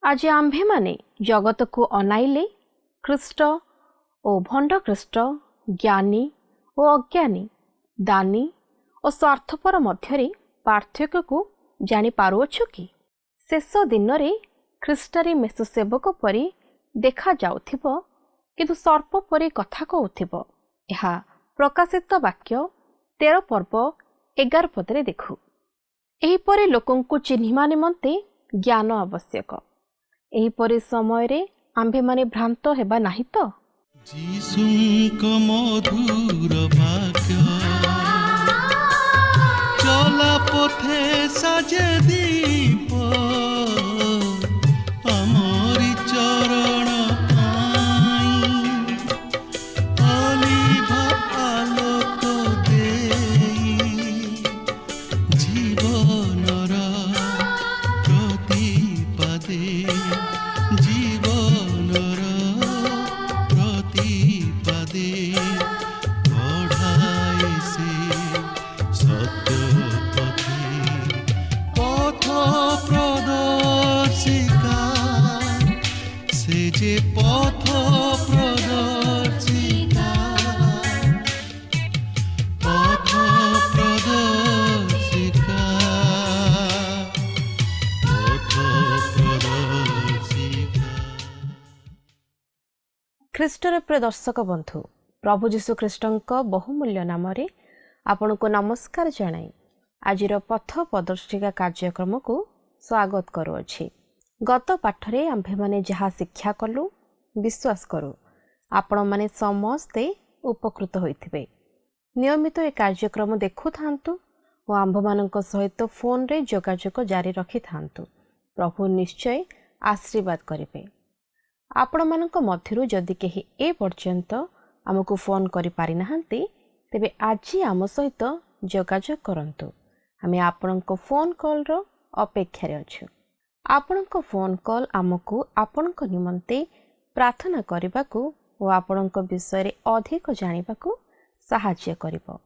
आज आम्भे माने जगत को अनाइले ख्रीष्ट और भंड ख्रीष्ट ज्ञानी और अज्ञानी दानी और स्वार्थपर मध्यरे पार्थक्य को जानी पारुअछु कि शेष दिन में ख्रीष्टरे मेष सेवक परी देखा जाउथिबो किंतु सर्प परी कथा कहउथिबो। यह प्रकाशित वाक्य 13 पर्व 11 पदरे देखु। एहीपरि लोकंकु चिन्हिमा निमंते ज्ञान आवश्यक। एहीपरि समय रे आम्भे माने भ्रांत हेबा नाही तो। जीसुंक मधुर वाक्य चला पथे साजे दीप आमरी चरण पाई अलिभा आलोक देई जीवनर प्रतिपदे जीवनर प्रतिपदे बढ़ाए से सत्य पथ प्रदर्शिका से जे पथ प्रदर्शिका पथ प्रदर्शिका पथ प्रदर्शिका। ख्रीष्टर प्रिय दर्शक बंधु प्रभु जीशु ख्रीष्टंक बहुमूल्य नाम रे आपण को नमस्कार जनाई आज पथ प्रदर्शिका कार्यक्रम को स्वागत करुअछि। गत पाठरे आम्भे माने जहाँ शिक्षा कलु विश्वास करू आपण माने समस्ते उपकृत होइथिबे। नियमित ए कार्यक्रम देखु थांतु और आम्भ मानक सहित फोन रे जोगाजोग जारी रखि थांतु। प्रभु निश्चय आशीर्वाद करिबे। आपण मानक मध्यरु जदि केही ए पर्यंत आमको फोन करि पारि नाहंती तेबे आज आम सहित जोगाजोग करंतु। आमे आपणको फोन कॉल रो अपेक्षा रे अछु। आपणको फोन कॉल आमको आपणको निमंते प्रार्थना करिबाकू और आपणको विषय रे अधिक जानिबाकू सहाय्य करिवो।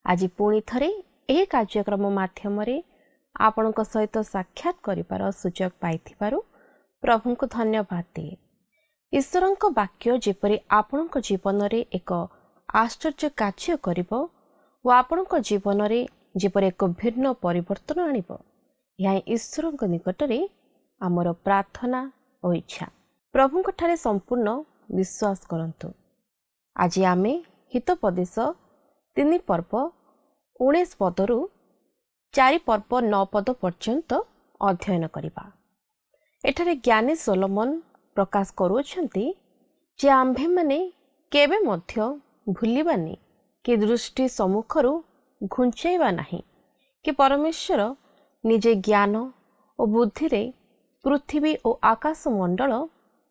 आज पुणी थरे ए कार्यक्रम माध्यम रे आपणको सहित साक्षात करिपार सुजोग पाइथिबारु प्रभुको धन्यवाद दिए। ईश्वरଙ୍କ वाक्य जेपरि आपणଙ୍କ जीवन रे एक आश्चर्य कार्य करिवो व आपणଙ୍କ जीवन रे जेपरि एक भिन्न परिवर्तन आनिबो या ईश्वरଙ୍କ निकट रे आमर प्रार्थना और इच्छा। प्रभुଙ୍କ ठारे संपूर्ण विश्वास करंतु। आज आमे हितोपदेश 3 पर्व 19 पदरु 4 पर्व 9 पद पर्यंत अध्ययन करिबा। एठारे ज्ञानी सोलोमन प्रकाश करुछंती जे आम्भे माने केबे मध्य भूलिबानी कि दृष्टि सम्मुखरु घुंचाइबा नाही कि परमेश्वर निजे ज्ञान और बुद्धि रे पृथ्वी और आकाश मंडल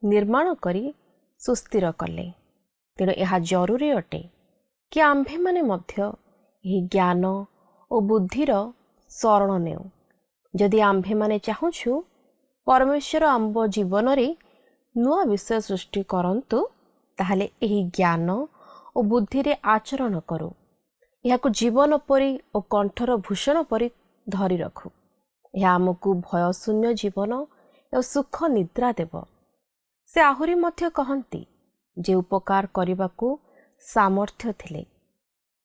निर्माण करी सुस्थिर कले। तेणु यह जरूरी अटे कि आम्भे माने मध्य यही ज्ञान और बुद्धिर शरण नेउ। जदि आम्भे माने चाहुछु परमेश्वर आम्ब जीवन रे नुआ विषय सृष्टि करंतु ताहले एही ज्ञान और बुद्धि रे आचरण करू। याकु जीवन परी और कंठर भूषण परी धरी रखु। यह आमको भय शून्य जीवन और सुख निद्रा देव। से आहुरी मध्य कहंती जे उपकार करिबाकू सामर्थ्य थिले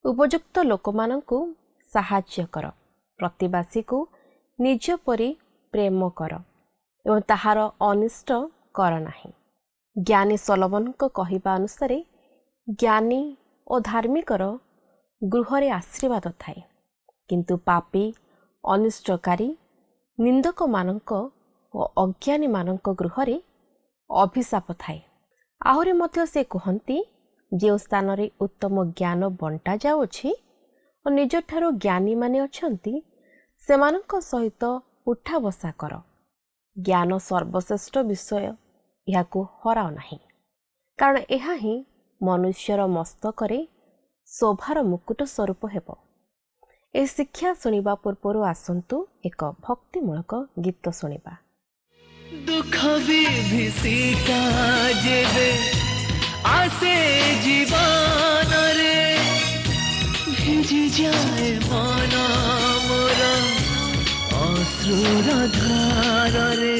उपयुक्त लोकमानंकु साहाय्य कर, प्रतिवासी को निज परी प्रेम कर एवं ताहार अनिष्ट कर नाही। ज्ञानी सोलोमन को कहिबा अनुसार ज्ञानी और धार्मिकर गृहरे आशीर्वाद थाए किंतु पापी अनिष्टकारी निंदक मानक और अज्ञानी मानक गृहरे अभिशाप थाए। आहुरी मध्य से कहती जो स्थान रे उत्तम ज्ञान बंटा जाउछि और निज ठारो ज्ञानी माने अछंती सेमानक सहित उठा बसा कर। ज्ञान सर्वश्रेष्ठ विषय याकू हराओ नाही कारण यह ही मनुष्यर मस्तकरे शोभार मुकुट स्वरूप हेब। ए शिक्षा सुनिबा पूर्व आसंतु एक भक्तिमूलक गीत सुनिबा। दुख विभीषिका जेबे आसे जीवन रे भिजी जाए मन मोर अश्रुर धार रे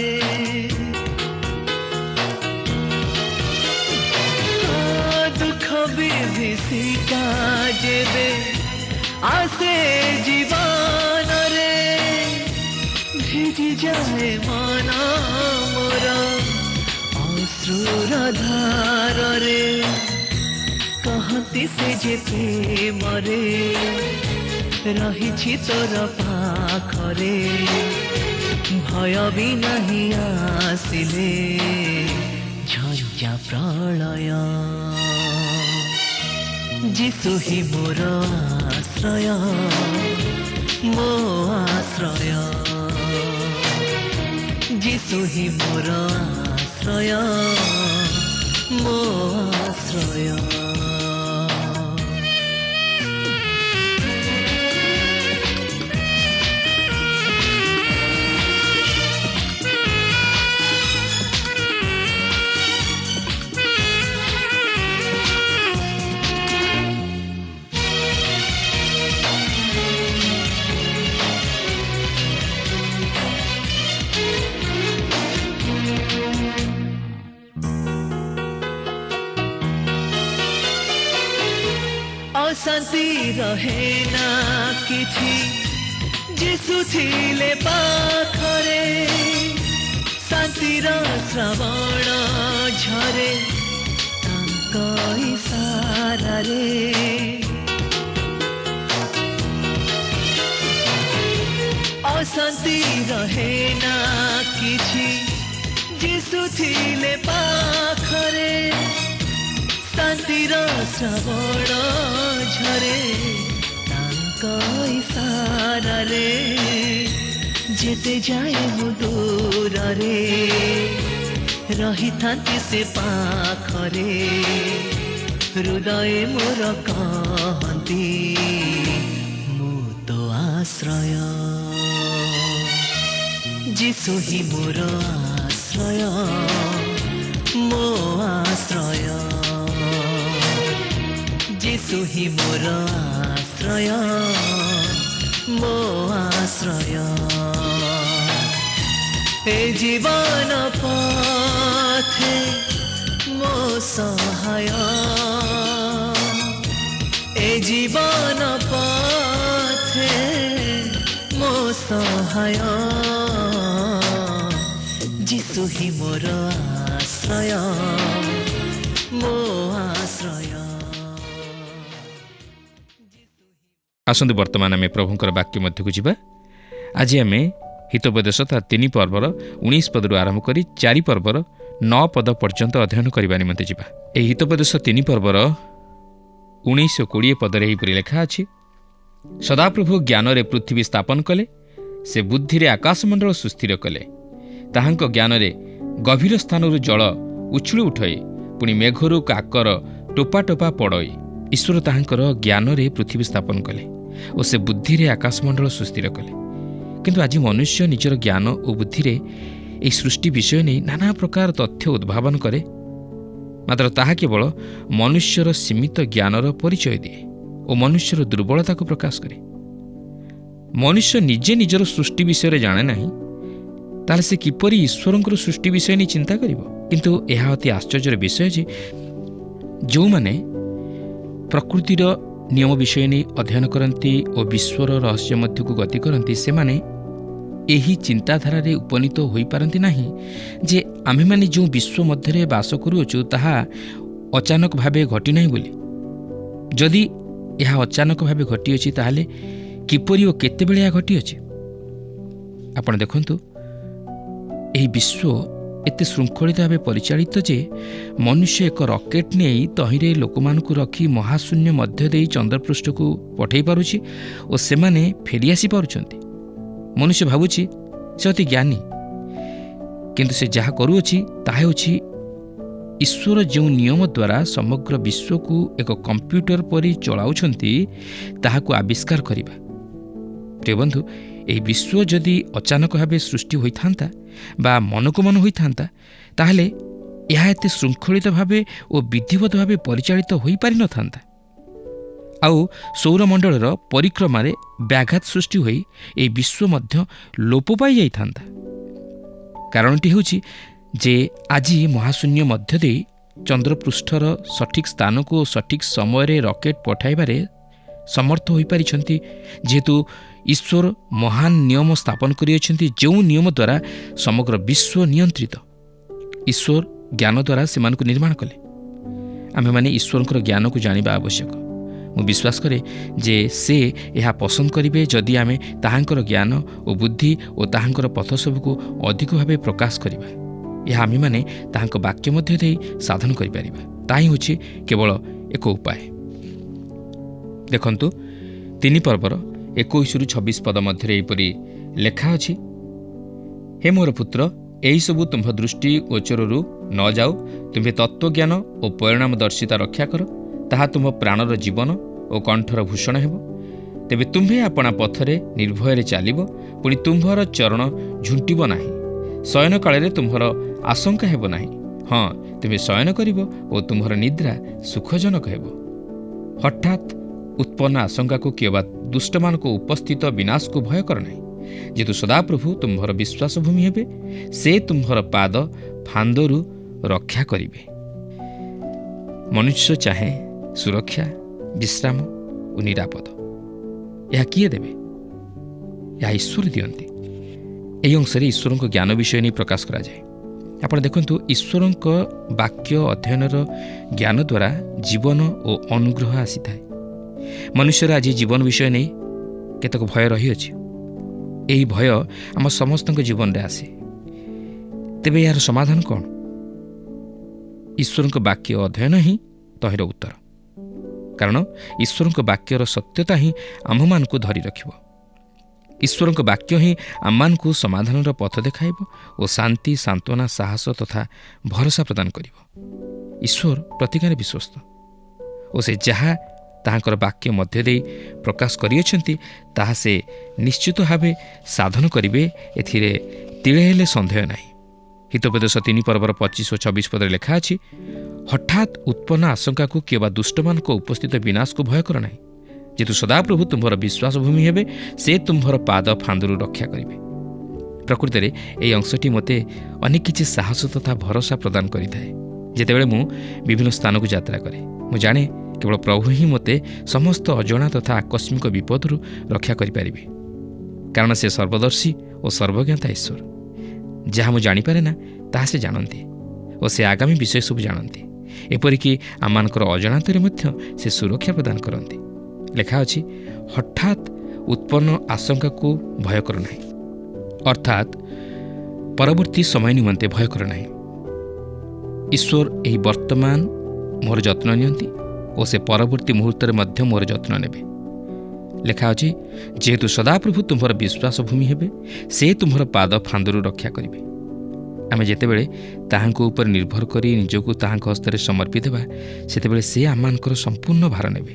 जेबे आसे जीवन रे भिजी जाए मन मोर अश्रुर धार रे कहती से जे प्रेम रे रही तोर पाखरे भय भी नहीं आसिले झंझा प्रलय जीशु ही मोर आश्रय मो आश्रय जीशु ही मोर आश्रय मो आश्रय शांति रहे ना किछि जीशु थिले पाखरे शांतिर श्रवण झरे तांक इशारा रे अशांति रहे ना किछि जीशु थिले पाखरे शांतिर श्रवण झरे तांक इशारा रे जेते जाए मु दूर रे रही थांती से पाखरे हृदय मोर कहती मु तो आश्रय जीशु ही मोर आश्रय मो आश्रय जीशु ही मोर आश्रय मो आश्रय ए जीवन पथे मो सहाय ए जीवन पथे मो सहाय जीशु ही मोर आश्रय मो आश्रय। आसंतु वर्तमान आम प्रभुंकर वाक्य मध्य को जीवा। आज आम हितोपदेश तार 3 पर्वर 19 पदरू आरंभ कर 4 पर्वर 9 पद पर्यंत अध्ययन करने निमंते जीवा। यह हितोपदेश 3 पर्वर 19 और 20 पदरे एहिपरि लेखा अछि। सदाप्रभु ज्ञान रे पृथ्वी स्थापन कले, से बुद्धि रे आकाशमंडल सुस्थिर कले। ताहांक ज्ञान रे गभीर स्थानरू जल उछुଳି उठई, पुणी मेघरू काकर टोपा टोपा पड़ई। ईश्वर ताहांकर ज्ञान रे पृथ्वी स्थापन कले और से बुद्धि रे आकाशमंडल सुस्थिर कले। किंतु आज मनुष्य निजर ज्ञान और बुद्धि रे ए सृष्टि विषय नहीं नाना प्रकार तथ्य उद्भावन करे, मात्र ताहा केवल मनुष्यर सीमित ज्ञानर परिचय दिए और मनुष्यर दुर्बलता को प्रकाश करे। मनुष्य निजे निजर सृष्टि विषय जाने नहीं, ताले से किपरि ईश्वरंकर सृष्टि विषय नहीं चिंता करिवो। किंतु यह अति आश्चर्यर विषय जे जो माने प्रकृतिर नियम विषय नहीं अध्ययन करती और विश्वर रहस्य मध्य को गति करती, से माने यही चिंताधारा रे उपनीत होई पारंती नहीं जे आमे माने जो विश्व मध्य रे वास करूछु ताहा अचानक भावे घटी नहीं बोली। जदि यह अचानक भावे घटी अछि ताहाले किपरि और केते बेले यह घटी अछि। आपण देखंतु एही विश्व एते श्रृंखलित भाव परिचालित जे मनुष्य एक रॉकेट नहीं तहिरे लोक मानकु रखी महाशून्य मध्य देई चंद्रपृष्ठ को पठै पारुछि और सेमाने फेरी आसी पारुछंती। मनुष्य भाबुछि से अति ज्ञानी, किंतु से जहा करूछि ताहा होछि ईश्वर जो नियम द्वारा समग्र विश्व को एक कंप्यूटर परि चलाउछंती ताहाकु आविष्कार करिबा। प्रिय बंधु, यह विश्व जदि अचानक भाव सृष्टि होता बा मनकु मन होता ताहले यह एते श्रृंखलित भाव और विधिवत भाव परिचालित हो पारि न था। आउ सौरमंडलर परिक्रमा रे व्याघात सृष्टि होई ए विश्व मध्य लोप पाई जाई थांता। कारणटी होछि जे आज महाशून्य मध्य दे चंद्रपृष्ठर सठिक स्थान को सठिक समय रे रॉकेट पठाइबारे ସମର୍ଥ ହୋଇପାରିଛନ୍ତି, ଯେହେତୁ ଈଶ୍ୱର ମହାନ ନିୟମ ସ୍ଥାପନ କରିଅଛନ୍ତି, ଯେଉଁ ନିୟମ ଦ୍ୱାରା ସମଗ୍ର ବିଶ୍ୱ ନିୟନ୍ତ୍ରିତ। ଈଶ୍ୱର ଜ୍ଞାନ ଦ୍ୱାରା ସେମାନଙ୍କୁ ନିର୍ମାଣ କଲେ। ଆମେମାନେ ଈଶ୍ୱରଙ୍କର ଜ୍ଞାନକୁ ଜାଣିବା ଆବଶ୍ୟକ। ମୁଁ ବିଶ୍ୱାସ କରେ ଯେ ସେ ଏହା ପସନ୍ଦ କରିବେ ଯଦି ଆମେ ତାହାଙ୍କର ଜ୍ଞାନ ଓ ବୁଦ୍ଧି ଓ ତାହାଙ୍କର ପଥ ସବୁକୁ ଅଧିକ ଭାବେ ପ୍ରକାଶ କରିବା। ଏହା ଆମେମାନେ ତାହାଙ୍କ ବାକ୍ୟ ମଧ୍ୟ ଦେଇ ସାଧନ କରିପାରିବା। ତାହା ହିଁ ହେଉଛି କେବଳ ଏକ ଉପାୟ। ଦେଖନ୍ତୁ 3 ପର୍ବର 21-26 ପଦ ମଧ୍ୟରେ ଏହିପରି ଲେଖା ଅଛି, ହେ ମୋର ପୁତ୍ର, ଏହିସବୁ ତୁମ୍ଭ ଦୃଷ୍ଟି ଗୋଚରରୁ ନ ଯାଉ ତୁମ୍ଭେ ତତ୍ତ୍ୱଜ୍ଞାନ ଓ ପରିଣାମଦର୍ଶିତା ରକ୍ଷା କର, ତାହା ତୁମ୍ଭ ପ୍ରାଣର ଜୀବନ ଓ କଣ୍ଠର ଭୂଷଣ ହେବ। ତେବେ ତୁମ୍ଭେ ଆପଣା ପଥରେ ନିର୍ଭୟରେ ଚାଲିବ, ପୁଣି ତୁମ୍ଭର ଚରଣ ଝୁଣ୍ଟିବ ନାହିଁ। ଶୟନ କାଳରେ ତୁମ୍ଭର ଆଶଙ୍କା ହେବ ନାହିଁ। ହଁ, ତୁମେ ଶୟନ କରିବ ଓ ତୁମ୍ଭର ନିଦ୍ରା ସୁଖଜନକ ହେବ। ହଠାତ୍ ଉତ୍ପନ୍ନ ଆଶଙ୍କାକୁ କିମ୍ବା ଦୁଷ୍ଟମାନଙ୍କ ଉପସ୍ଥିତ ବିନାଶକୁ ଭୟ କର ନାହିଁ, ଯେହେତୁ ସଦାପ୍ରଭୁ ତୁମ୍ଭର ବିଶ୍ୱାସ ଭୂମି ହେବେ। ସେ ତୁମ୍ଭର ପାଦ ଫାନ୍ଦରୁ ରକ୍ଷା କରିବେ। ମନୁଷ୍ୟ ଚାହେଁ ସୁରକ୍ଷା, ବିଶ୍ରାମ ଓ ନିରାପଦ। ଏହା କିଏ ଦେବେ? ଏହା ଈଶ୍ୱର ଦିଅନ୍ତି। ଏହି ଅଂଶରେ ଈଶ୍ୱରଙ୍କ ଜ୍ଞାନ ବିଷୟ ନେଇ ପ୍ରକାଶ କରାଯାଏ। ଆପଣ ଦେଖନ୍ତୁ, ଈଶ୍ୱରଙ୍କ ବାକ୍ୟ ଅଧ୍ୟୟନର ଜ୍ଞାନ ଦ୍ୱାରା ଜୀବନ ଓ ଅନୁଗ୍ରହ ଆସିଥାଏ। ମନୁଷ୍ୟର ଆଜି ଜୀବନ ବିଷୟ ନେଇ କେତେକ ଭୟ ରହିଅଛି। ଏହି ଭୟ ଆମ ସମସ୍ତଙ୍କ ଜୀବନରେ ଆସେ। ତେବେ ଏହାର ସମାଧାନ କ'ଣ? ଈଶ୍ୱରଙ୍କ ବାକ୍ୟ ଅଧ୍ୟୟନ ହିଁ ତହିଁର ଉତ୍ତର। କାରଣ ଈଶ୍ୱରଙ୍କ ବାକ୍ୟର ସତ୍ୟତା ହିଁ ଆମ୍ଭମାନଙ୍କୁ ଧରି ରଖିବ। ଈଶ୍ୱରଙ୍କ ବାକ୍ୟ ହିଁ ଆମମାନଙ୍କୁ ସମାଧାନର ପଥ ଦେଖାଇବ ଓ ଶାନ୍ତି, ସାନ୍ତ୍ୱନା, ସାହସ ତଥା ଭରସା ପ୍ରଦାନ କରିବ। ଈଶ୍ୱର ପ୍ରତିଜ୍ଞାରେ ବିଶ୍ୱସ୍ତ ଓ ସେ ଯାହା ତାହାଙ୍କର ବାକ୍ୟ ମଧ୍ୟ ଦେଇ ପ୍ରକାଶ କରିଅଛନ୍ତି ତାହା ସେ ନିଶ୍ଚିତ ଭାବେ ସାଧନ କରିବେ, ଏଥିରେ ତିଳେ ହେଲେ ସନ୍ଦେହ ନାହିଁ। ହିତୋପଦେଶ 3 ପର୍ବର 25 ଓ 26 ପଦରେ ଲେଖା ଅଛି, ହଠାତ୍ ଉତ୍ପନ୍ନ ଆଶଙ୍କାକୁ କିମ୍ବା ଦୁଷ୍ଟମାନଙ୍କ ଉପସ୍ଥିତ ବିନାଶକୁ ଭୟ କର ନାହିଁ, ଯେହେତୁ ସଦାପ୍ରଭୁ ତୁମ୍ଭର ବିଶ୍ୱାସ ଭୂମି ହେବେ। ସେ ତୁମ୍ଭର ପାଦ ଫାନ୍ଦରୁ ରକ୍ଷା କରିବେ। ପ୍ରକୃତରେ ଏହି ଅଂଶଟି ମୋତେ ଅନେକ କିଛି ସାହସ ତଥା ଭରସା ପ୍ରଦାନ କରିଥାଏ। ଯେତେବେଳେ ମୁଁ ବିଭିନ୍ନ ସ୍ଥାନକୁ ଯାତ୍ରା କରେ, ମୁଁ ଜାଣେ କେବଳ ପ୍ରଭୁ ହିଁ ମୋତେ ସମସ୍ତ ଅଜଣା ତଥା ଆକସ୍ମିକ ବିପଦରୁ ରକ୍ଷା କରିପାରିବେ। କାରଣ ସେ ସର୍ବଦର୍ଶୀ ଓ ସର୍ବଜ୍ଞତା ଈଶ୍ୱର। ଯାହା ମୁଁ ଜାଣିପାରେ ନା ତାହା ସେ ଜାଣନ୍ତି ଓ ସେ ଆଗାମୀ ବିଷୟ ସବୁ ଜାଣନ୍ତି। ଏପରିକି ଆମମାନଙ୍କର ଅଜଣାତରେ ମଧ୍ୟ ସେ ସୁରକ୍ଷା ପ୍ରଦାନ କରନ୍ତି। ଲେଖା ଅଛି, ହଠାତ୍ ଉତ୍ପନ୍ନ ଆଶଙ୍କାକୁ ଭୟ କର ନାହିଁ, ଅର୍ଥାତ୍ ପରବର୍ତ୍ତୀ ସମୟ ନିମନ୍ତେ ଭୟ କର ନାହିଁ। ଈଶ୍ୱର ଏହି ବର୍ତ୍ତମାନ ମୋର ଯତ୍ନ ନିଅନ୍ତି ଓ ସେ ପରବର୍ତ୍ତୀ ମୁହୂର୍ତ୍ତରେ ମଧ୍ୟ ମୋର ଯତ୍ନ ନେବେ। ଲେଖା ଅଛି, ଯେହେତୁ ସଦାପ୍ରଭୁ ତୁମ୍ଭର ବିଶ୍ୱାସ ଭୂମି ହେବେ, ସେ ତୁମ୍ଭର ପାଦ ଫାନ୍ଦରୁ ରକ୍ଷା କରିବେ। ଆମେ ଯେତେବେଳେ ତାହାଙ୍କ ଉପରେ ନିର୍ଭର କରି ନିଜକୁ ତାହାଙ୍କ ହସ୍ତରେ ସମର୍ପି ଦେବା, ସେତେବେଳେ ସେ ଆମମାନଙ୍କର ସମ୍ପୂର୍ଣ୍ଣ ଭାର ନେବେ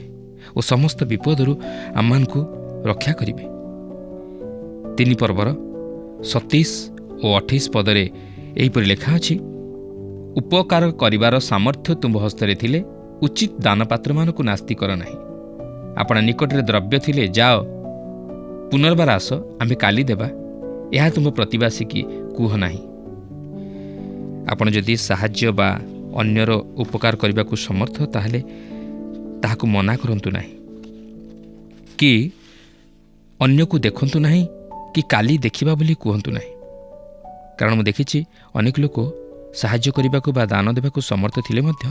ଓ ସମସ୍ତ ବିପଦରୁ ଆମମାନଙ୍କୁ ରକ୍ଷା କରିବେ। 3 ପର୍ବର 27 ଓ 28 ପଦରେ ଏହିପରି ଲେଖା ଅଛି, ଉପକାର କରିବାର ସାମର୍ଥ୍ୟ ତୁମ୍ଭ ହସ୍ତରେ ଥିଲେ ଉଚିତ ଦାନପାତ୍ରମାନଙ୍କୁ ନାସ୍ତି କର ନାହିଁ। ଆପଣା ନିକଟରେ ଦ୍ରବ୍ୟ ଥିଲେ ଯାଅ, ପୁନର୍ବାର ଆସ, ଆମ୍ଭେ କାଲି ଦେବା, ଏହା ତୁମ୍ଭ ପ୍ରତିବାସୀକି କୁହ ନାହିଁ। ଆପଣ ଯଦି ସାହାଯ୍ୟ ବା ଅନ୍ୟର ଉପକାର କରିବାକୁ ସମର୍ଥ, ତାହେଲେ ତାହାକୁ ମନା କରନ୍ତୁ ନାହିଁ, କି ଅନ୍ୟକୁ ଦେଖନ୍ତୁ ନାହିଁ, କି କାଲି ଦେଖିବା ବୋଲି କୁହନ୍ତୁ ନାହିଁ। କାରଣ ମୁଁ ଦେଖିଛି ଅନେକ ଲୋକ ସାହାଯ୍ୟ କରିବାକୁ ବା ଦାନ ଦେବାକୁ ସମର୍ଥ ଥିଲେ ମଧ୍ୟ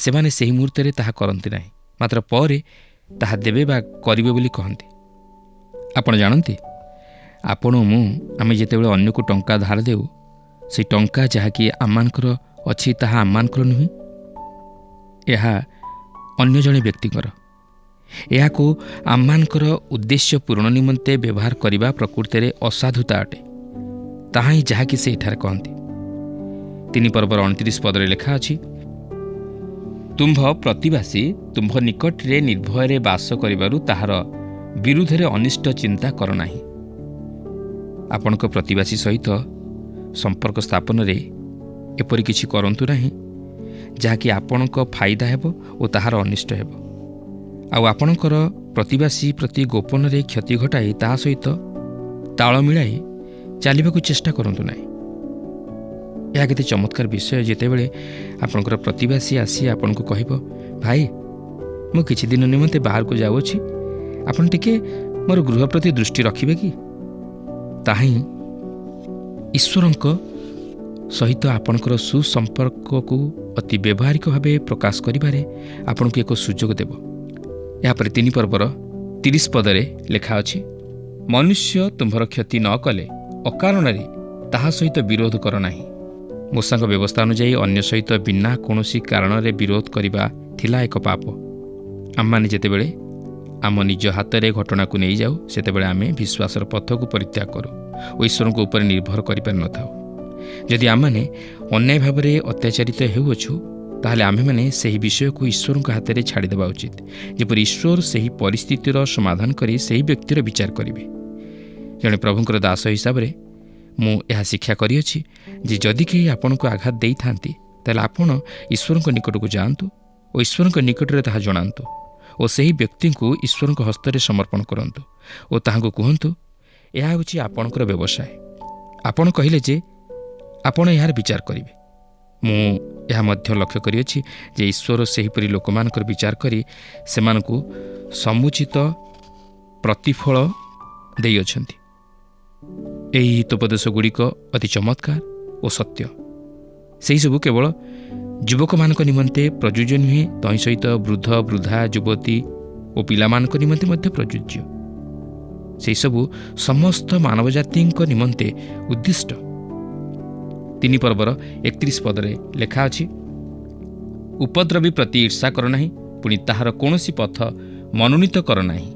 ସେମାନେ ସେହି ମୁହୂର୍ତ୍ତରେ ତାହା କରନ୍ତି ନାହିଁ, ମାତ୍ର ପରେ ତାହା ଦେବେ ବା କରିବେ ବୋଲି କହନ୍ତି। ଆପଣ ଜାଣନ୍ତି, ଆପଣ ମୁଁ ଆମେ ଯେତେବେଳେ ଅନ୍ୟକୁ ଟଙ୍କା ଧାର ଦେଉ, ସେହି ଟଙ୍କା ଯାହାକି ଆମମାନଙ୍କର ଅଛି ତାହା ଆମମାନଙ୍କର ନୁହେଁ, ଏହା ଅନ୍ୟ ଜଣେ ବ୍ୟକ୍ତିଙ୍କର। ଏହାକୁ ଆମମାନଙ୍କର ଉଦ୍ଦେଶ୍ୟ ପୂରଣ ନିମନ୍ତେ ବ୍ୟବହାର କରିବା ପ୍ରକୃତରେ ଅସାଧୁତା ଅଟେ। ତାହା ହିଁ ଯାହାକି ସେ ଏଠାରେ କହନ୍ତି। 3 ପର୍ବର 29 ପଦରେ ଲେଖା ଅଛି, ତୁମ୍ଭ ପ୍ରତିବାସୀ ତୁମ୍ଭ ନିକଟରେ ନିର୍ଭୟରେ ବାସ କରିବାରୁ ତାହାର ବିରୁଦ୍ଧରେ ଅନିଷ୍ଟ ଚିନ୍ତା କର ନାହିଁ। ଆପଣଙ୍କ ପ୍ରତିବାସୀ ସହିତ ସମ୍ପର୍କ ସ୍ଥାପନରେ ଏପରି କିଛି କରନ୍ତୁ ନାହିଁ ଯାହାକି ଆପଣଙ୍କ ଫାଇଦା ହେବ ଓ ତାହାର ଅନିଷ୍ଟ ହେବ। ଆଉ ଆପଣଙ୍କର ପ୍ରତିବାସୀ ପ୍ରତି ଗୋପନରେ କ୍ଷତି ଘଟାଇ ତାହା ସହିତ ତାଳ ମିଳାଇ ଚାଲିବାକୁ ଚେଷ୍ଟା କରନ୍ତୁ ନାହିଁ। ଏହା କେତେ ଚମତ୍କାର ବିଷୟ, ଯେତେବେଳେ ଆପଣଙ୍କର ପ୍ରତିବାସୀ ଆସି ଆପଣଙ୍କୁ କହିବ, ଭାଇ ମୁଁ କିଛି ଦିନ ନିମନ୍ତେ ବାହାରକୁ ଯାଉଅଛି, ଆପଣ ଟିକେ ମୋର ଗୃହ ପ୍ରତି ଦୃଷ୍ଟି ରଖିବେ କି? ତାହା ହିଁ ଈଶ୍ୱରଙ୍କ ସହିତ ଆପଣଙ୍କର ସୁସମ୍ପର୍କକୁ ଅତି ବ୍ୟବହାରିକ ଭାବେ ପ୍ରକାଶ କରିବାରେ ଆପଣଙ୍କୁ ଏକ ସୁଯୋଗ ଦେବ। ଏହାପରେ 3 ପର୍ବର 30 ପଦରେ ଲେଖା ଅଛି, ମନୁଷ୍ୟ ତୁମ୍ଭର କ୍ଷତି ନ କଲେ ଅକାରଣରେ ତାହା ସହିତ ବିରୋଧ କର ନାହିଁ। ମୂଷାଙ୍କ ବ୍ୟବସ୍ଥା ଅନୁଯାୟୀ ଅନ୍ୟ ସହିତ ବିନା କୌଣସି କାରଣରେ ବିରୋଧ କରିବା ଥିଲା ଏକ ପାପ। ଆମମାନେ ଯେତେବେଳେ ଆମ ନିଜ ହାତରେ ଘଟଣାକୁ ନେଇଯାଉ, ସେତେବେଳେ ଆମେ ବିଶ୍ୱାସର ପଥକୁ ପରିତ୍ୟାଗ କରୁ ଓ ଈଶ୍ୱରଙ୍କ ଉପରେ ନିର୍ଭର କରିପାରିନଥାଉ। ଯଦି ଆମମାନେ ଅନ୍ୟାୟ ଭାବରେ ଅତ୍ୟାଚାରିତ ହେଉଅଛୁ, ତାହେଲେ ଆମ୍ଭେମାନେ ସେହି ବିଷୟକୁ ଈଶ୍ୱରଙ୍କ ହାତରେ ଛାଡ଼ିଦେବା ଉଚିତ, ଯେପରି ଈଶ୍ୱର ସେହି ପରିସ୍ଥିତିର ସମାଧାନ କରି ସେହି ବ୍ୟକ୍ତିର ବିଚାର କରିବେ। ଜଣେ ପ୍ରଭୁଙ୍କର ଦାସ ହିସାବରେ ମୁଁ ଏହା ଶିକ୍ଷା କରିଅଛି ଯେ ଯଦି କେହି ଆପଣଙ୍କୁ ଆଘାତ ଦେଇଥାନ୍ତି, ତାହେଲେ ଆପଣ ଈଶ୍ୱରଙ୍କ ନିକଟକୁ ଯାଆନ୍ତୁ ଓ ଈଶ୍ୱରଙ୍କ ନିକଟରେ ତାହା ଜଣାନ୍ତୁ ଓ ସେହି ବ୍ୟକ୍ତିଙ୍କୁ ଈଶ୍ୱରଙ୍କ ହସ୍ତରେ ସମର୍ପଣ କରନ୍ତୁ ଓ ତାହାଙ୍କୁ କୁହନ୍ତୁ, ଏହା ହେଉଛି ଆପଣଙ୍କର ବ୍ୟବସାୟ। ଆପଣ କହିଲେ ଯେ ଆପଣ ଏହାର ବିଚାର କରିବେ। ମୁଁ ଏହା ମଧ୍ୟ ଲକ୍ଷ୍ୟ କରିଅଛି ଯେ ଈଶ୍ୱର ସେହିପରି ଲୋକମାନଙ୍କର ବିଚାର କରି ସେମାନଙ୍କୁ ସମୁଚିତ ପ୍ରତିଫଳ ଦେଇଅଛନ୍ତି। ଏହି ହିତୋପଦେଶଗୁଡ଼ିକ ଅତି ଚମତ୍କାର ଓ ସତ୍ୟ। ସେହିସବୁ କେବଳ ଯୁବକମାନଙ୍କ ନିମନ୍ତେ ପ୍ରଯୁଜ୍ୟ ନୁହେଁ, ତହିଁ ସହିତ ବୃଦ୍ଧ, ବୃଦ୍ଧା, ଯୁବତୀ ଓ ପିଲାମାନଙ୍କ ନିମନ୍ତେ ମଧ୍ୟ ପ୍ରଯୁଜ୍ୟ। ସେହିସବୁ ସମସ୍ତ ମାନବ ଜାତିଙ୍କ ନିମନ୍ତେ ଉଦ୍ଦିଷ୍ଟ। 3 ପର୍ବର 31 ପଦରେ ଲେଖା ଅଛି, ଉପଦ୍ରବୀ ପ୍ରତି ଈର୍ଷା କର ନାହିଁ, ପୁଣି ତାହାର କୌଣସି ପଥ ମନୋନୀତ କର ନାହିଁ।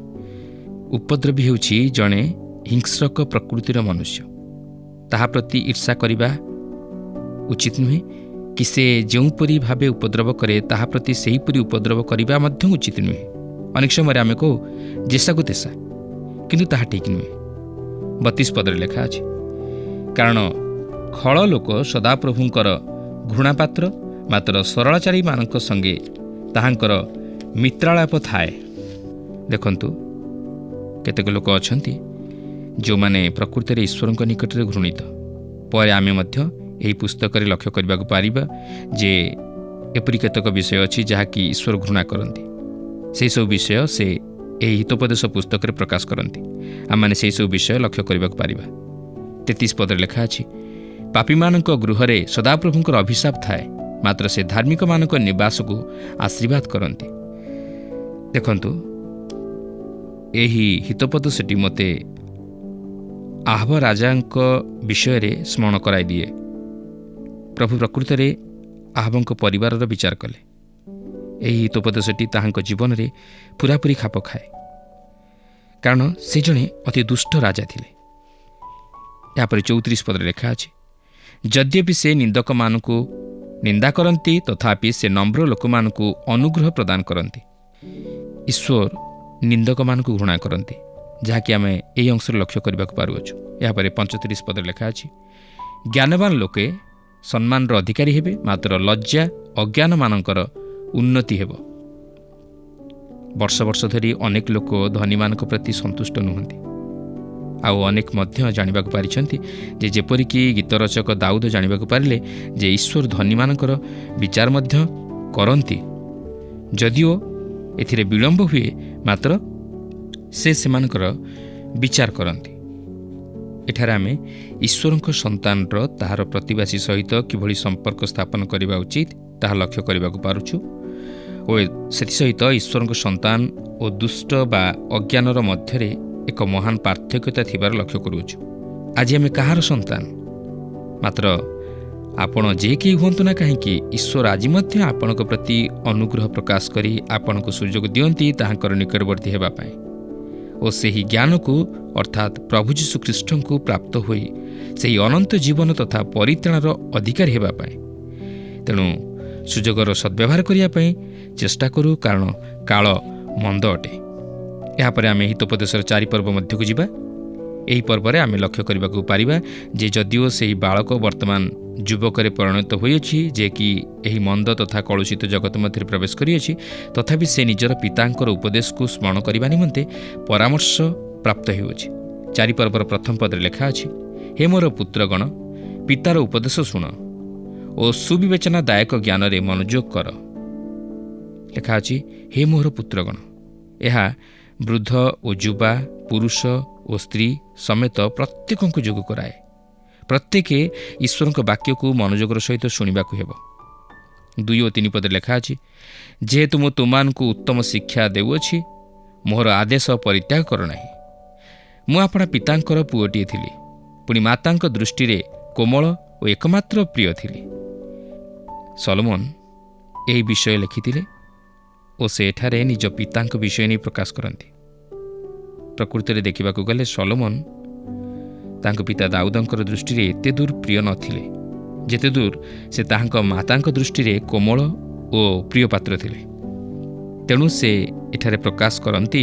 ଉପଦ୍ରବୀ ହେଉଛି ଜଣେ ହିଂସ୍ରକ ପ୍ରକୃତିର ମନୁଷ୍ୟ। ତାହା ପ୍ରତି ଈର୍ଷା କରିବା ଉଚିତ ନୁହେଁ କି ସେ ଯେଉଁପରି ଭାବେ ଉପଦ୍ରବ କରେ ତାହା ପ୍ରତି ସେହିପରି ଉପଦ୍ରବ କରିବା ମଧ୍ୟ ଉଚିତ ନୁହେଁ। ଅନେକ ସମୟରେ ଆମେ କହୁ ଯେସାକୁ ତେସା, କିନ୍ତୁ ତାହା ଠିକ୍ ନୁହେଁ। 32 ପଦରେ ଲେଖା ଅଛି, କାରଣ ଖଳ ଲୋକ ସଦାପ୍ରଭୁଙ୍କର ଘୃଣାପାତ୍ର, ମାତ୍ର ସରଳାଚାରୀମାନଙ୍କ ସଙ୍ଗେ ତାହାଙ୍କର ମିତ୍ରାଳାପ ଥାଏ। ଦେଖନ୍ତୁ, କେତେକ ଲୋକ ଅଛନ୍ତି ଯେଉଁମାନେ ପ୍ରକୃତରେ ଈଶ୍ୱରଙ୍କ ନିକଟରେ ଘୃଣିତ। ପରେ ଆମେ ମଧ୍ୟ ଏହି ପୁସ୍ତକରେ ଲକ୍ଷ୍ୟ କରିବାକୁ ପାରିବା ଯେ ଏପରି କେତେକ ବିଷୟ ଅଛି ଯାହାକି ଈଶ୍ୱର ଘୃଣା କରନ୍ତି। ସେହିସବୁ ବିଷୟ ସେ ଏହି ହିତୋପଦେଶ ପୁସ୍ତକରେ ପ୍ରକାଶ କରନ୍ତି। ଆମମାନେ ସେହିସବୁ ବିଷୟ ଲକ୍ଷ୍ୟ କରିବାକୁ ପାରିବା। 33 ପଦରେ ଲେଖା ଅଛି, ପାପୀମାନଙ୍କ ଗୃହରେ ସଦାପ୍ରଭୁଙ୍କର ଅଭିଶାପ ଥାଏ, ମାତ୍ର ସେ ଧାର୍ମିକମାନଙ୍କ ନିବାସକୁ ଆଶୀର୍ବାଦ କରନ୍ତି। ଦେଖନ୍ତୁ, ଏହି ହିତୋପଦେଶଟି ମୋତେ ଆହବ ରାଜାଙ୍କ ବିଷୟରେ ସ୍ମରଣ କରାଇ ଦିଏ। ପ୍ରଭୁ ପ୍ରକୃତରେ ଆହବଙ୍କ ପରିବାରର ବିଚାର କଲେ। ଏହି ହିତୋପଦେଶଟି ତାହାଙ୍କ ଜୀବନରେ ପୁରାପୁରି ଖାପ ଖାଏ, କାରଣ ସେ ଜଣେ ଅତି ଦୁଷ୍ଟ ରାଜା ଥିଲେ। ଏହାପରେ 34 ପଦରେ ଲେଖା ଅଛି, ଯଦ୍ୟପି ସେ ନିନ୍ଦକମାନଙ୍କୁ ନିନ୍ଦା କରନ୍ତି, ତଥାପି ସେ ନମ୍ର ଲୋକମାନଙ୍କୁ ଅନୁଗ୍ରହ ପ୍ରଦାନ କରନ୍ତି। ଈଶ୍ୱର ନିନ୍ଦକମାନଙ୍କୁ ଘୃଣା କରନ୍ତି, ଯାହାକି ଆମେ ଏହି ଅଂଶରେ ଲକ୍ଷ୍ୟ କରିବାକୁ ପାରୁଅଛୁ। ଏହାପରେ 35 ପଦରେ ଲେଖା ଅଛି, ଜ୍ଞାନବାନ ଲୋକେ ସମ୍ମାନର ଅଧିକାରୀ ହେବେ, ମାତ୍ର ଲଜ୍ଜା ଅଜ୍ଞାନମାନଙ୍କର ଉନ୍ନତି ହେବ। ବର୍ଷ ବର୍ଷ ଧରି ଅନେକ ଲୋକ ଧନୀମାନଙ୍କ ପ୍ରତି ସନ୍ତୁଷ୍ଟ ନୁହନ୍ତି। ଆଉ ଅନେକ ମଧ୍ୟ ଜାଣିବାକୁ ପାରିଛନ୍ତି ଯେ ଯେପରିକି ଗୀତରଚକ ଦାଉଦ ଜାଣିବାକୁ ପାରିଲେ ଯେ ଈଶ୍ୱର ଧନୀମାନଙ୍କର ବିଚାର ମଧ୍ୟ କରନ୍ତି, ଯଦିଓ ଏଥିରେ ବିଳମ୍ବ ହୁଏ, ମାତ୍ର ସେ ସେମାନଙ୍କର ବିଚାର କରନ୍ତି। ଏଠାରେ ଆମେ ଈଶ୍ୱରଙ୍କ ସନ୍ତାନର ତାହାର ପ୍ରତିବାସୀ ସହିତ କିଭଳି ସମ୍ପର୍କ ସ୍ଥାପନ କରିବା ଉଚିତ ତାହା ଲକ୍ଷ୍ୟ କରିବାକୁ ପାରୁଛୁ ଓ ସେଥିସହିତ ଈଶ୍ୱରଙ୍କ ସନ୍ତାନ ଓ ଦୁଷ୍ଟ ବା ଅଜ୍ଞାନର ମଧ୍ୟରେ ଏକ ମହାନ ପାର୍ଥକ୍ୟତା ଥିବାର ଲକ୍ଷ୍ୟ କରୁଅଛୁ। ଆଜି ଆମେ କାହାର ସନ୍ତାନ? ମାତ୍ର ଆପଣ ଯେ କେହି ହୁଅନ୍ତୁ ନା କାହିଁକି, ଈଶ୍ୱର ଆଜି ମଧ୍ୟ ଆପଣଙ୍କ ପ୍ରତି ଅନୁଗ୍ରହ ପ୍ରକାଶ କରି ଆପଣଙ୍କୁ ସୁଯୋଗ ଦିଅନ୍ତି ତାହାଙ୍କର ନିକଟବର୍ତ୍ତୀ ହେବା ପାଇଁ ଓ ସେହି ଜ୍ଞାନକୁ ଅର୍ଥାତ୍ ପ୍ରଭୁ ଯୀଶୁଖ୍ରୀଷ୍ଟଙ୍କୁ ପ୍ରାପ୍ତ ହୋଇ ସେହି ଅନନ୍ତ ଜୀବନ ତଥା ପରିତ୍ରାଣର ଅଧିକାରୀ ହେବା ପାଇଁ। ତେଣୁ ସୁଯୋଗର ସଦ୍ବ୍ୟବହାର କରିବା ପାଇଁ ଚେଷ୍ଟା କରୁ, କାରଣ କାଳ ମନ୍ଦ ଅଟେ। ଏହାପରେ ଆମେ ହିତୋପଦେଶର 4 ପର୍ବ ମଧ୍ୟକୁ ଯିବା। ଏହି ପର୍ବରେ ଆମେ ଲକ୍ଷ୍ୟ କରିବାକୁ ପାରିବା ଯେ ଯଦିଓ ସେହି ବାଳକ ବର୍ତ୍ତମାନ ଯୁବକରେ ପରିଣତ ହୋଇଅଛି, ଯେ କି ଏହି ମନ୍ଦ ତଥା କଳୁଷିତ ଜଗତ ମଧ୍ୟରେ ପ୍ରବେଶ କରିଅଛି, ତଥାପି ସେ ନିଜର ପିତାଙ୍କର ଉପଦେଶକୁ ସ୍ମରଣ କରିବା ନିମନ୍ତେ ପରାମର୍ଶ ପ୍ରାପ୍ତ ହେଉଅଛି। 4 ପର୍ବର 1ମ ପଦରେ ଲେଖା ଅଛି, ହେ ମୋର ପୁତ୍ରଗଣ, ପିତାର ଉପଦେଶ ଶୁଣ ଓ ସୁବିବେଚନାଦାୟକ ଜ୍ଞାନରେ ମନୋଯୋଗ କର। ଲେଖା ଅଛି, ହେ ମୋର ପୁତ୍ରଗଣ। ଏହା ବୃଦ୍ଧ ଓ ଯୁବା, ପୁରୁଷ ଓ ସ୍ତ୍ରୀ ସମେତ ପ୍ରତ୍ୟେକଙ୍କୁ ଯୋଗ କରାଏ। ପ୍ରତ୍ୟେକ ଈଶ୍ୱରଙ୍କ ବାକ୍ୟକୁ ମନୋଯୋଗର ସହିତ ଶୁଣିବାକୁ ହେବ। 2 ଓ 3 ପଦରେ ଲେଖା ଅଛି, ଯେହେତୁ ମୁଁ ତୁମମାନଙ୍କୁ ଉତ୍ତମ ଶିକ୍ଷା ଦେଉଅଛି, ମୋହର ଆଦେଶ ପରିତ୍ୟାଗ କର ନାହିଁ। ମୁଁ ଆପଣା ପିତାଙ୍କର ପୁଅଟିଏ ଥିଲି, ପୁଣି ମାତାଙ୍କ ଦୃଷ୍ଟିରେ କୋମଳ ଓ ଏକମାତ୍ର ପ୍ରିୟ ଥିଲି। ସଲୋମନ ଏହି ବିଷୟ ଲେଖିଥିଲେ ଓ ସେ ଏଠାରେ ନିଜ ପିତାଙ୍କ ବିଷୟ ନେଇ ପ୍ରକାଶ କରନ୍ତି। ପ୍ରକୃତରେ ଦେଖିବାକୁ ଗଲେ ସଲୋମନ ତାଙ୍କ ପିତା ଦାଉଦଙ୍କର ଦୃଷ୍ଟିରେ ଏତେ ଦୂର ପ୍ରିୟ ନଥିଲେ ଯେତେ ଦୂର ସେ ତାହାଙ୍କ ମାତାଙ୍କ ଦୃଷ୍ଟିରେ କୋମଳ ଓ ପ୍ରିୟ ପାତ୍ର ଥିଲେ। ତେଣୁ ସେ ଏଠାରେ ପ୍ରକାଶ କରନ୍ତି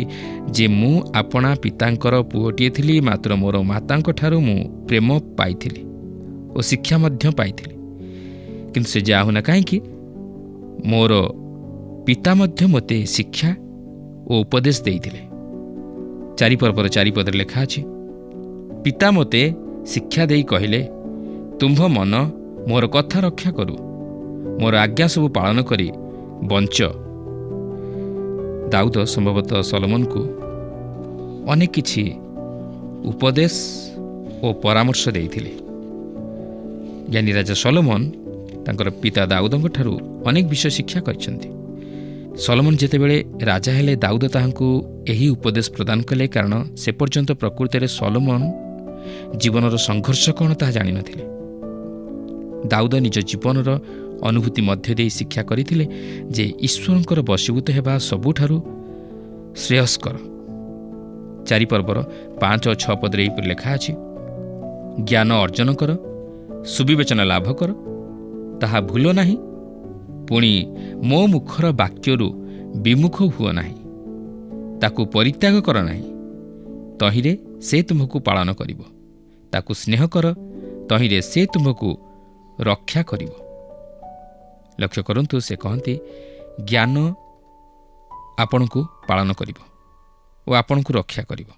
ଯେ ମୁଁ ଆପଣା ପିତାଙ୍କର ପୁଅଟିଏ ଥିଲି, ମାତ୍ର ମୋର ମାତାଙ୍କ ଠାରୁ ମୁଁ ପ୍ରେମ ପାଇଥିଲି ଓ ଶିକ୍ଷା ମଧ୍ୟ ପାଇଥିଲି। କିନ୍ତୁ ସେ ଯାହା ହେଉନା କାହିଁକି, ମୋର ପିତା ମଧ୍ୟ ମୋତେ ଶିକ୍ଷା ଓ ଉପଦେଶ ଦେଇଥିଲେ। 4 ପର୍ବର 4 ପଦରେ ଲେଖା ଅଛି, ପିତା ମୋତେ ଶିକ୍ଷା ଦେଇ କହିଲେ, ତୁମ୍ଭ ମନ ମୋର କଥା ରକ୍ଷା କରୁ, ମୋର ଆଜ୍ଞା ସବୁ ପାଳନ କରି ବଞ୍ଚ। ଦାଉଦ ସମ୍ଭବତଃ ସଲୋମନକୁ ଅନେକ କିଛି ଉପଦେଶ ଓ ପରାମର୍ଶ ଦେଇଥିଲେ। ଜ୍ଞାନୀ ରାଜା ସଲୋମନ ତାଙ୍କର ପିତା ଦାଉଦଙ୍କ ଠାରୁ ଅନେକ ବିଷୟ ଶିକ୍ଷା କରିଛନ୍ତି। ସଲୋମନ ଯେତେବେଳେ ରାଜା ହେଲେ, ଦାଉଦ ତାହାଙ୍କୁ ଏହି ଉପଦେଶ ପ୍ରଦାନ କଲେ, କାରଣ ସେ ପର୍ଯ୍ୟନ୍ତ ପ୍ରକୃତରେ ସଲୋମନ ଜୀବନର ସଂଘର୍ଷ କ'ଣ ତାହା ଜାଣିନଥିଲେ। ଦାଉଦ ନିଜ ଜୀବନର ଅନୁଭୂତି ମଧ୍ୟ ଦେଇ ଶିକ୍ଷା କରିଥିଲେ ଯେ ଈଶ୍ୱରଙ୍କର ବଶୀଭୂତ ହେବା ସବୁଠାରୁ ଶ୍ରେୟସ୍କର। 4 ପର୍ବର 5 ଓ 6 ପଦରେ ଏହିପରି ଲେଖା ଅଛି, ଜ୍ଞାନ ଅର୍ଜନ କର, ସୁବିବେଚନା ଲାଭ କର, ତାହା ଭୁଲ ନାହିଁ, ପୁଣି ମୋ ମୁଖର ବାକ୍ୟରୁ ବିମୁଖ ହୁଅ ନାହିଁ, ତାକୁ ପରିତ୍ୟାଗ କର ନାହିଁ। ତହିଁରେ ସେ ତୁମକୁ ପାଳନ କରିବ, ତାକୁ ସ୍ନେହ କର, ତହିଁରେ ସେ ତୁମକୁ ରକ୍ଷା କରିବ। ଲକ୍ଷ୍ୟ କରନ୍ତୁ, ସେ କହନ୍ତି ଜ୍ଞାନ ଆପଣଙ୍କୁ ପାଳନ କରିବ ଓ ଆପଣଙ୍କୁ ରକ୍ଷା କରିବ।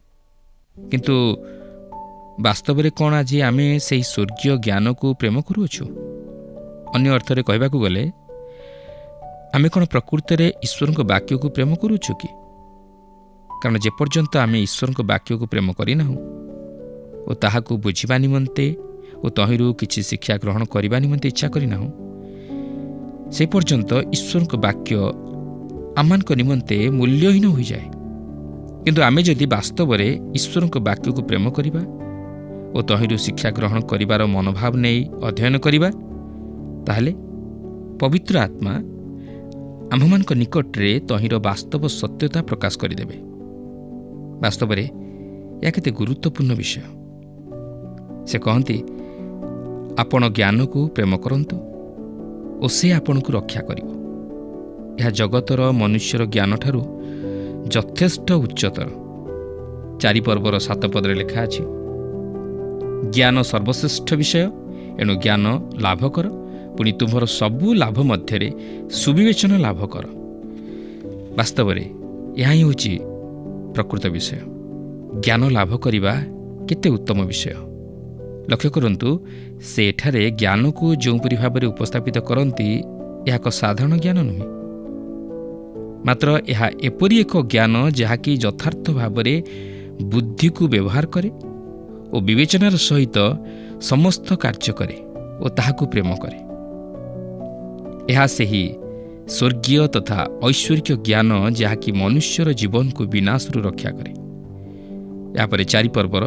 କିନ୍ତୁ ବାସ୍ତବରେ କ'ଣ ଆଜି ଆମେ ସେହି ସ୍ୱର୍ଗୀୟ ଜ୍ଞାନକୁ ପ୍ରେମ କରୁଅଛୁ? ଅନ୍ୟ ଅର୍ଥରେ କହିବାକୁ ଗଲେ, ଆମେ କ'ଣ ପ୍ରକୃତରେ ଈଶ୍ୱରଙ୍କ ବାକ୍ୟକୁ ପ୍ରେମ କରୁଛୁ କି? କାରଣ ଯେପର୍ଯ୍ୟନ୍ତ ଆମେ ଈଶ୍ୱରଙ୍କ ବାକ୍ୟକୁ ପ୍ରେମ କରିନାହୁଁ ଓ ତାହାକୁ ବୁଝିବା ନିମନ୍ତେ ଓ ତହିଁରୁ କିଛି ଶିକ୍ଷା ଗ୍ରହଣ କରିବା ନିମନ୍ତେ ଇଚ୍ଛା କରିନାହୁଁ, ସେ ପର୍ଯ୍ୟନ୍ତ ଈଶ୍ୱରଙ୍କ ବାକ୍ୟ ଆମମାନଙ୍କ ନିମନ୍ତେ ମୂଲ୍ୟହୀନ ହୋଇଯାଏ। କିନ୍ତୁ ଆମେ ଯଦି ବାସ୍ତବରେ ଈଶ୍ୱରଙ୍କ ବାକ୍ୟକୁ ପ୍ରେମ କରିବା ଓ ତହିଁରୁ ଶିକ୍ଷା ଗ୍ରହଣ କରିବାର ମନୋଭାବ ନେଇ ଅଧ୍ୟୟନ କରିବା, ତାହେଲେ ପବିତ୍ର ଆତ୍ମା ଆମ୍ଭମାନଙ୍କ ନିକଟରେ ତହିଁର ବାସ୍ତବ ସତ୍ୟତା ପ୍ରକାଶ କରିଦେବେ। ବାସ୍ତବରେ ଏହା କେତେ ଗୁରୁତ୍ୱପୂର୍ଣ୍ଣ ବିଷୟ। ସେ କହନ୍ତି, ଆପଣ ଜ୍ଞାନକୁ ପ୍ରେମ କରନ୍ତୁ ଓ ସେ ଆପଣଙ୍କୁ ରକ୍ଷା କରିବ। ଏହା ଜଗତର ମନୁଷ୍ୟର ଜ୍ଞାନଠାରୁ ଯଥେଷ୍ଟ ଉଚ୍ଚତର। 4 ପର୍ବର 7 ପଦରେ ଲେଖା ଅଛି, ଜ୍ଞାନ ସର୍ବଶ୍ରେଷ୍ଠ ବିଷୟ, ଏଣୁ ଜ୍ଞାନ ଲାଭ କର, ପୁଣି ତୁମର ସବୁ ଲାଭ ମଧ୍ୟରେ ସୁବିବେଚନା ଲାଭ କର। ବାସ୍ତବରେ ଏହା ହିଁ ହେଉଛି ପ୍ରକୃତ ବିଷୟ। ଜ୍ଞାନ ଲାଭ କରିବା କେତେ ଉତ୍ତମ ବିଷୟ। ଲକ୍ଷ୍ୟ କରନ୍ତୁ, ସେ ଏଠାରେ ଜ୍ଞାନକୁ ଯେଉଁପରି ଭାବରେ ଉପସ୍ଥାପିତ କରନ୍ତି, ଏହା ଏକ ସାଧାରଣ ଜ୍ଞାନ ନୁହେଁ, ମାତ୍ର ଏହା ଏପରି ଏକ ଜ୍ଞାନ ଯାହାକି ଯଥାର୍ଥ ଭାବରେ ବୁଦ୍ଧିକୁ ବ୍ୟବହାର କରେ ଓ ବିବେଚନାର ସହିତ ସମସ୍ତ କାର୍ଯ୍ୟ କରେ ଓ ତାହାକୁ ପ୍ରେମ କରେ। ଏହା ସେହି ସ୍ୱର୍ଗୀୟ ତଥା ଐଶ୍ୱରିକ ଜ୍ଞାନ ଯାହାକି ମନୁଷ୍ୟର ଜୀବନକୁ ବିନାଶରୁ ରକ୍ଷା କରେ। ଏହାପରେ 4 ପର୍ବର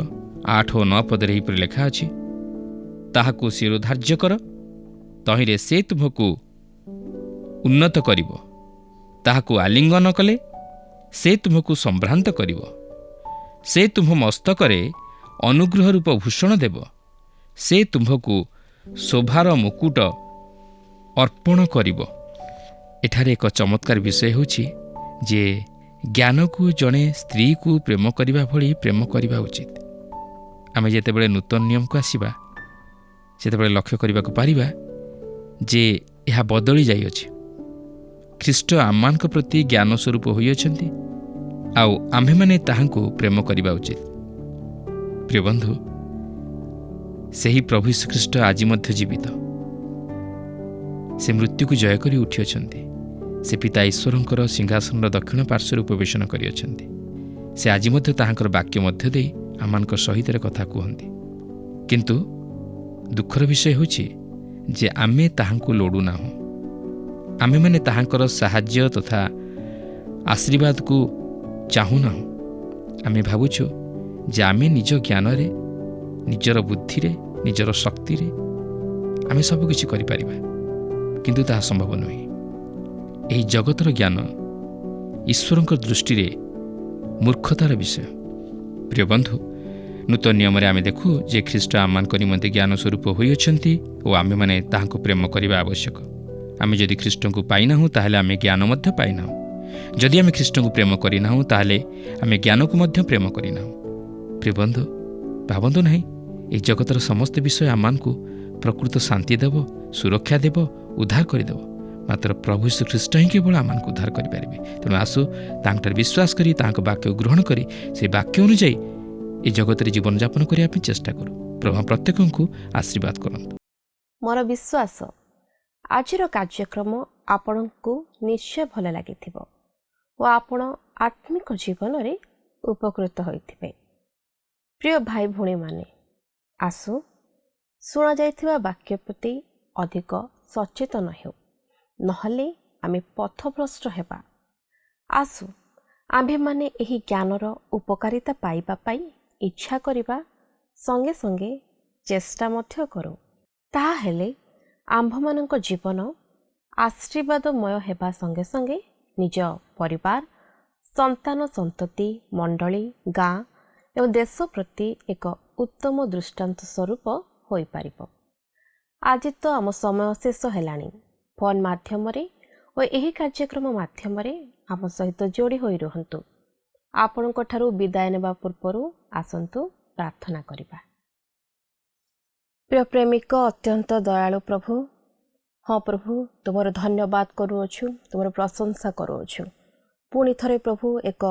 8 ଓ 9 ପଦରେ ଏହିପରି ଲେଖା ଅଛି, ତାହାକୁ ଶିରୋଧାର୍ଯ୍ୟ କର, ତହିଁରେ ସେ ତୁମକୁ ଉନ୍ନତ କରିବ, ତାହାକୁ ଆଲିଙ୍ଗନ କଲେ ସେ ତୁମକୁ ସମ୍ଭ୍ରାନ୍ତ କରିବ, ସେ ତୁମ୍ଭ ମସ୍ତକରେ ଅନୁଗ୍ରହ ରୂପ ଭୂଷଣ ଦେବ, ସେ ତୁମ୍ଭକୁ ଶୋଭାର ମୁକୁଟ ଅର୍ପଣ କରିବ। ଏଠାରେ ଏକ ଚମତ୍କାର ବିଷୟ ହେଉଛି ଯେ ଜ୍ଞାନକୁ ଜଣେ ସ୍ତ୍ରୀକୁ ପ୍ରେମ କରିବା ଭଳି ପ୍ରେମ କରିବା ଉଚିତ। ଆମେ ଯେତେବେଳେ ନୂତନ ନିୟମକୁ ଆସିବା, ସେତେବେଳେ ଲକ୍ଷ୍ୟ କରିବାକୁ ପାରିବା ଯେ ଏହା ବଦଳି ଯାଇଅଛି। ଖ୍ରୀଷ୍ଟ ଆମମାନଙ୍କ ପ୍ରତି ଜ୍ଞାନ ସ୍ୱରୂପ ହୋଇଅଛନ୍ତି, ଆଉ ଆମ୍ଭେମାନେ ତାହାଙ୍କୁ ପ୍ରେମ କରିବା ଉଚିତ। ପ୍ରିୟ ବନ୍ଧୁ, ସେହି ପ୍ରଭୁ ଯୀଶୁଖ୍ରୀଷ୍ଟ ଆଜି ମଧ୍ୟ ଜୀବିତ। ସେ ମୃତ୍ୟୁକୁ ଜୟ କରି ଉଠିଅଛନ୍ତି। ସେ ପିତା ଈଶ୍ୱରଙ୍କର ସିଂହାସନର ଦକ୍ଷିଣ ପାର୍ଶ୍ୱରେ ଉପବେଶନ କରିଅଛନ୍ତି। ସେ ଆଜି ମଧ୍ୟ ତାହାଙ୍କର ବାକ୍ୟ ମଧ୍ୟ ଦେଇ ଆମମାନଙ୍କ ସହିତ କଥା କୁହନ୍ତି। କିନ୍ତୁ ଦୁଃଖର ବିଷୟ ହେଉଛି ଯେ ଆମେ ତାହାଙ୍କୁ ଲୋଡ଼ୁନାହୁଁ। ଆମେମାନେ ତାହାଙ୍କର ସାହାଯ୍ୟ ତଥା ଆଶୀର୍ବାଦକୁ ଚାହୁଁନାହୁଁ। ଆମେ ଭାବୁଛୁ ଯେ ଆମେ ନିଜ ଜ୍ଞାନରେ, ନିଜର ବୁଦ୍ଧିରେ, ନିଜର ଶକ୍ତିରେ ଆମେ ସବୁକିଛି କରିପାରିବା, କିନ୍ତୁ ତାହା ସମ୍ଭବ ନୁହେଁ। ଏହି ଜଗତର ଜ୍ଞାନ ଈଶ୍ୱରଙ୍କ ଦୃଷ୍ଟିରେ ମୂର୍ଖତାର ବିଷୟ। ପ୍ରିୟ ବନ୍ଧୁ, ନୂତନ ନିୟମରେ ଆମେ ଦେଖୁ ଯେ ଖ୍ରୀଷ୍ଟ ଆମମାନଙ୍କ ନିମନ୍ତେ ଜ୍ଞାନ ସ୍ୱରୂପ ହୋଇଅଛନ୍ତି ଓ ଆମେମାନେ ତାହାଙ୍କୁ ପ୍ରେମ କରିବା ଆବଶ୍ୟକ। ଆମେ ଯଦି ଖ୍ରୀଷ୍ଟଙ୍କୁ ପାଇନାହୁଁ ତାହେଲେ ଆମେ ଜ୍ଞାନ ମଧ୍ୟ ପାଇନାହୁଁ। ଯଦି ଆମେ ଖ୍ରୀଷ୍ଟଙ୍କୁ ପ୍ରେମ କରିନାହୁଁ ତାହେଲେ ଆମେ ଜ୍ଞାନକୁ ମଧ୍ୟ ପ୍ରେମ କରିନାହୁଁ। ପ୍ରିୟ ବନ୍ଧୁ, ଭାବନ୍ତୁ ନାହିଁ, ଏହି ଜଗତର ସମସ୍ତ ବିଷୟ ଆମମାନଙ୍କୁ ପ୍ରକୃତ ଶାନ୍ତି ଦେବ, ସୁରକ୍ଷା ଦେବ, ଉଦ୍ଧାର କରିଦେବ। ମାତ୍ର ପ୍ରଭୁ ଯୀଶୁ ଖ୍ରୀଷ୍ଟ ହିଁ କେବଳ ଆମମାନଙ୍କୁ ଉଦ୍ଧାର କରିପାରିବେ। ତେଣୁ ଆସୁ ତାଙ୍କଠାରେ ବିଶ୍ୱାସ କରି ତାଙ୍କ ବାକ୍ୟକୁ ଗ୍ରହଣ କରି ସେହି ବାକ୍ୟ ଅନୁଯାୟୀ ଏ ଜଗତରେ ଜୀବନଯାପନ କରିବା ପାଇଁ ଚେଷ୍ଟା କରୁ। ପ୍ରଭୁ ପ୍ରତ୍ୟେକଙ୍କୁ ଆଶୀର୍ବାଦ କରନ୍ତୁ। ମୋର ବିଶ୍ୱାସ ଆଜିର କାର୍ଯ୍ୟକ୍ରମ ଆପଣଙ୍କୁ ନିଶ୍ଚୟ ଭଲ ଲାଗିଥିବ ଓ ଆପଣ ଆତ୍ମିକ ଜୀବନରେ ଉପକୃତ ହୋଇଥିବେ। ପ୍ରିୟ ଭାଇ ଭଉଣୀମାନେ, ଆସୁ ଶୁଣାଯାଇଥିବା ବାକ୍ୟ ପ୍ରତି ଅଧିକ ସଚେତନ ହେଉ, ନହେଲେ ଆମେ ପଥଭ୍ରଷ୍ଟ ହେବା। ଆସୁ ଆମ୍ଭେମାନେ ଏହି ଜ୍ଞାନର ଉପକାରିତା ପାଇବା ପାଇଁ ଇଚ୍ଛା କରିବା ସଙ୍ଗେ ସଙ୍ଗେ ଚେଷ୍ଟା ମଧ୍ୟ କରୁ। ତାହା ହେଲେ ଆମ୍ଭମାନଙ୍କ ଜୀବନ ଆଶୀର୍ବାଦମୟ ହେବା ସଙ୍ଗେ ସଙ୍ଗେ ନିଜ ପରିବାର, ସନ୍ତାନ ସନ୍ତତି, ମଣ୍ଡଳୀ, ଗାଁ ଏବଂ ଦେଶ ପ୍ରତି ଏକ ଉତ୍ତମ ଦୃଷ୍ଟାନ୍ତ ସ୍ୱରୂପ ହୋଇପାରିବ। ଆଜି ତ ଆମ ସମୟ ଶେଷ ହେଲାଣି। ଫୋନ୍ ମାଧ୍ୟମରେ ଓ ଏହି କାର୍ଯ୍ୟକ୍ରମ ମାଧ୍ୟମରେ ଆମ ସହିତ ଯୋଡ଼ି ହୋଇ ରୁହନ୍ତୁ। ଆପଣଙ୍କ ଠାରୁ ବିଦାୟ ନେବା ପୂର୍ବରୁ ଆସନ୍ତୁ ପ୍ରାର୍ଥନା କରିବା। ପ୍ରିୟ ପ୍ରେମିକ, ଅତ୍ୟନ୍ତ ଦୟାଳୁ ପ୍ରଭୁ, ହଁ ପ୍ରଭୁ, ତୁମର ଧନ୍ୟବାଦ କରୁଅଛୁ, ତୁମର ପ୍ରଶଂସା କରୁଅଛୁ। ପୁଣି ଥରେ ପ୍ରଭୁ ଏକ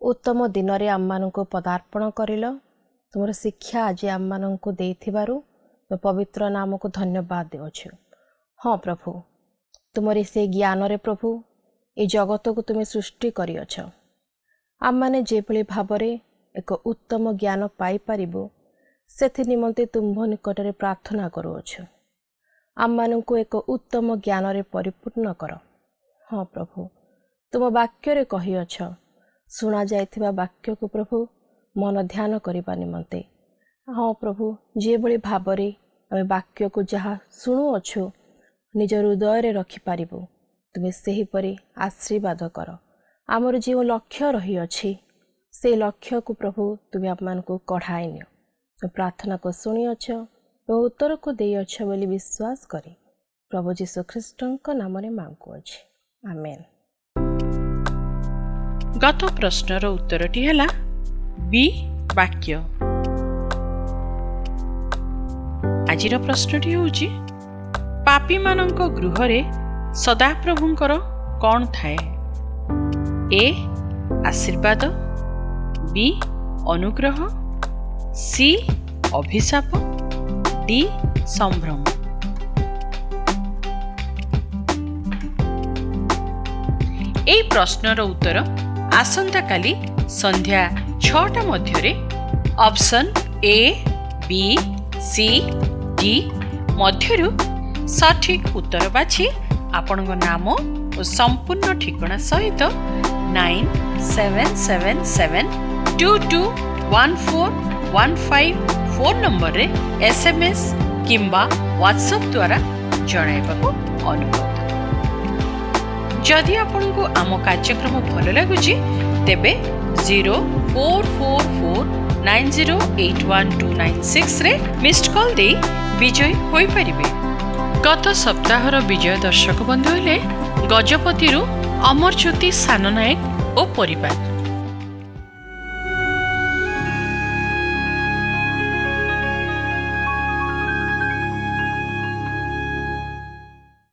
ଉତ୍ତମ ଦିନରେ ଆମମାନଙ୍କୁ ପଦାର୍ପଣ କରିଲ। ତୁମର ଶିକ୍ଷା ଆଜି ଆମମାନଙ୍କୁ ଦେଇଥିବାରୁ ପବିତ୍ର ନାମକୁ ଧନ୍ୟବାଦ ଦେଉଛୁ। ହଁ ପ୍ରଭୁ, ତୁମରି ସେ ଜ୍ଞାନରେ ପ୍ରଭୁ ଏ ଜଗତକୁ ତୁମେ ସୃଷ୍ଟି କରିଅଛ। ଆମମାନେ ଯେଭଳି ଭାବରେ ଏକ ଉତ୍ତମ ଜ୍ଞାନ ପାଇପାରିବୁ ସେଥି ନିମନ୍ତେ ତୁମ୍ଭ ନିକଟରେ ପ୍ରାର୍ଥନା କରୁଅଛୁ। ଆମମାନଙ୍କୁ ଏକ ଉତ୍ତମ ଜ୍ଞାନରେ ପରିପୂର୍ଣ୍ଣ କର। ହଁ ପ୍ରଭୁ, ତୁମ ବାକ୍ୟରେ କହିଅଛ, ଶୁଣାଯାଇଥିବା ବାକ୍ୟକୁ ପ୍ରଭୁ ମନ ଧ୍ୟାନ କରିବା ନିମନ୍ତେ। ହଁ ପ୍ରଭୁ, ଯେଭଳି ଭାବରେ ଆମେ ବାକ୍ୟକୁ ଯାହା ଶୁଣୁଅଛୁ ନିଜ ହୃଦୟରେ ରଖିପାରିବୁ, ତୁମେ ସେହିପରି ଆଶୀର୍ବାଦ କର। ଆମର ଯେଉଁ ଲକ୍ଷ୍ୟ ରହିଅଛି ସେହି ଲକ୍ଷ୍ୟକୁ ପ୍ରଭୁ ତୁମେ ଆମମାନଙ୍କୁ କଢ଼ାଇ ନିଅ। ପ୍ରାର୍ଥନାକୁ ଶୁଣିଅଛ ଏବଂ ଉତ୍ତରକୁ ଦେଇଅଛ ବୋଲି ବିଶ୍ୱାସ କରି ପ୍ରଭୁ ଯୀଶୁ ଖ୍ରୀଷ୍ଟଙ୍କ ନାମରେ ମାଗୁଅଛି, ଆମେନ୍। ଗତ ପ୍ରଶ୍ନର ଉତ୍ତରଟି ହେଲା ବି ବାକ୍ୟ। ଆଜିର ପ୍ରଶ୍ନଟି ହେଉଛି, ପାପୀମାନଙ୍କ ଗୃହରେ ସଦାପ୍ରଭୁଙ୍କର କ'ଣ ଥାଏ? ଏ ଆଶୀର୍ବାଦ, ବି ଅନୁଗ୍ରହ, ସି ଅଭିଶାପ, ଡି ସମ୍ଭ୍ରମ। এই ପ୍ରଶ୍ନର ଉତ୍ତର ଆସନ୍ତାକାଲି ସନ୍ଧ୍ୟା 6ଟା ମଧ୍ୟରେ option A, B, C, D ମଧ୍ୟରୁ ସଠିକ୍ ଉତ୍ତର ବାଛି ଆପଣଙ୍କ ନାମ ଓ ସମ୍ପୂର୍ଣ୍ଣ ଠିକଣା ସହିତ 9777221415 ଫୋନ୍ ନମ୍ବରରେ SMS କିମ୍ବା ହ୍ୱାଟ୍ସଆପ୍ ଦ୍ୱାରା ଜଣାଇବାକୁ ଅନୁରୋଧ। ଯଦି ଆପଣଙ୍କୁ ଆମ କାର୍ଯ୍ୟକ୍ରମ ଭଲ ଲାଗୁଛି ତେବେ 044490812996ରେ ମିସ୍ଡ କଲ୍ ଦେଇ ବିଜୟୀ ହୋଇପାରିବେ। ଗତ ସପ୍ତାହର ବିଜୟ ଦର୍ଶକ ବନ୍ଧୁ ହେଲେ ଗଜପତିରୁ ଅମରଜ୍ୟୋତି ସାନ ନାୟକ ଓ ପରିବାର।